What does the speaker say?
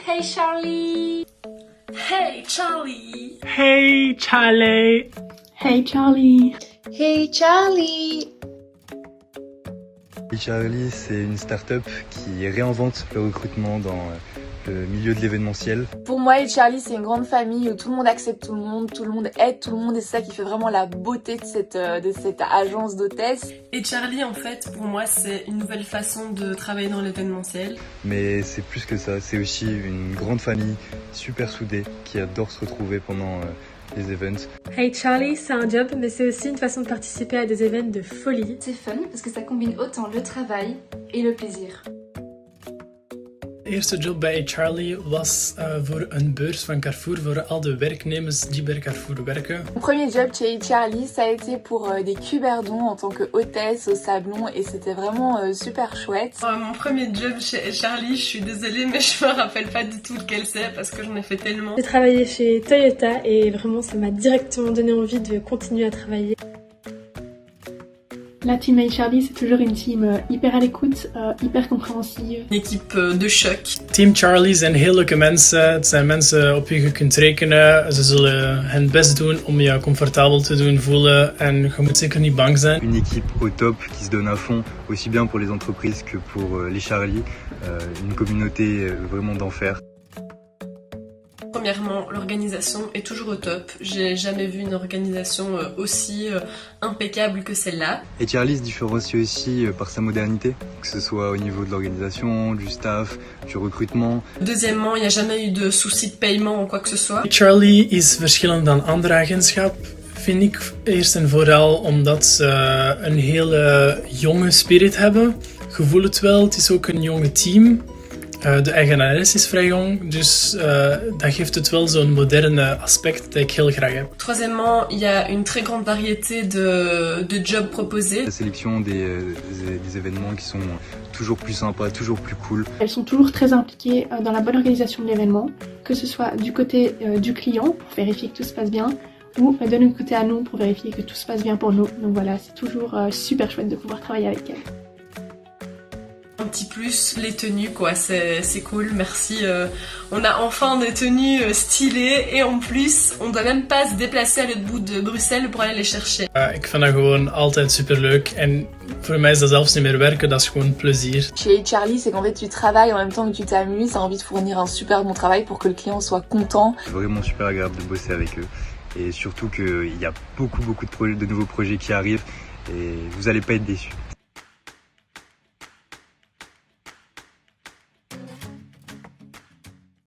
Hey Charlie! Hey Charlie! Hey Charlie! Hey Charlie! Hey Charlie! Hey Charlie, c'est une start-up qui réinvente le recrutement dans le milieu de l'événementiel. Pour moi, Hey Charlie, c'est une grande famille où tout le monde accepte tout le monde aide tout le monde et c'est ça qui fait vraiment la beauté de cette agence d'hôtesse. Et Charlie, en fait, pour moi, c'est une nouvelle façon de travailler dans l'événementiel. Mais c'est plus que ça, c'est aussi une grande famille super soudée qui adore se retrouver pendant les events. Hey Charlie, c'est un job, mais c'est aussi une façon de participer à des événements de folie. C'est fun parce que ça combine autant le travail et le plaisir. De eerste job bij Charlie was voor een beurs van Carrefour voor al de werknemers die bij Carrefour werken. Mon premier job chez Hey Charlie, ça a été pour des cuberdons en tant que hôtesse au Sablon et c'était vraiment super chouette. Mon premier job chez Charlie, je suis désolée, mais je me rappelle pas du tout lequel c'est parce que j'en ai fait tellement. J'ai travaillé chez Toyota et vraiment ça m'a directement donné envie de continuer à travailler. La team Hey Charlie, c'est toujours une team hyper à l'écoute, hyper compréhensive. Une équipe de choc. Team Charlie zijn heel leuke mensen. Het zijn mensen op wie je kunt rekenen. Ze zullen hun best doen om je comfortabel te doen voelen en je moet zeker niet bang zijn. Une équipe au top qui se donne à fond, aussi bien pour les entreprises que pour les Charlie. Une communauté vraiment d'enfer. Premièrement, l'organisation est toujours au top. J'ai jamais vu une organisation aussi impeccable que celle-là. Et Charlie se différencie aussi par sa modernité, que ce soit au niveau de l'organisation, du staff, du recrutement. Deuxièmement, il n'y a jamais eu de souci de paiement ou quoi que ce soit. Charlie is verschillend dan andere agentschap, vind ik. Eerst en vooral omdat ze een hele jonge spirit hebben. Je voelt het wel, het is ook een jonge team. De eigenares is vrij jong, dus dat geeft het wel zo'n moderne aspect dat ik heel graag heb. Troisièmement, il y a une très grande variété de jobs proposés. La sélection des événements qui sont toujours plus sympas, toujours plus cool. Elles sont toujours très impliquées dans la bonne organisation de l'événement, que ce soit du côté du client pour vérifier que tout se passe bien, ou de notre côté à nous pour vérifier que tout se passe bien pour nous. Donc voilà, c'est toujours super chouette de pouvoir travailler avec elles. Un petit plus, les tenues quoi, c'est cool, merci. On a enfin des tenues stylées et en plus, on doit même pas se déplacer à l'autre bout de Bruxelles pour aller les chercher. Ik vind dat gewoon altijd superleuk en voor mij is dat zelfs niet meer werken, dat is gewoon plezier. Chez Hey Charlie, c'est qu'en fait tu travailles en même temps que tu t'amuses, t'as envie de fournir un super bon travail pour que le client soit content. C'est vraiment super agréable de bosser avec eux et surtout qu'il y a beaucoup de nouveaux projets qui arrivent et vous allez pas être déçus.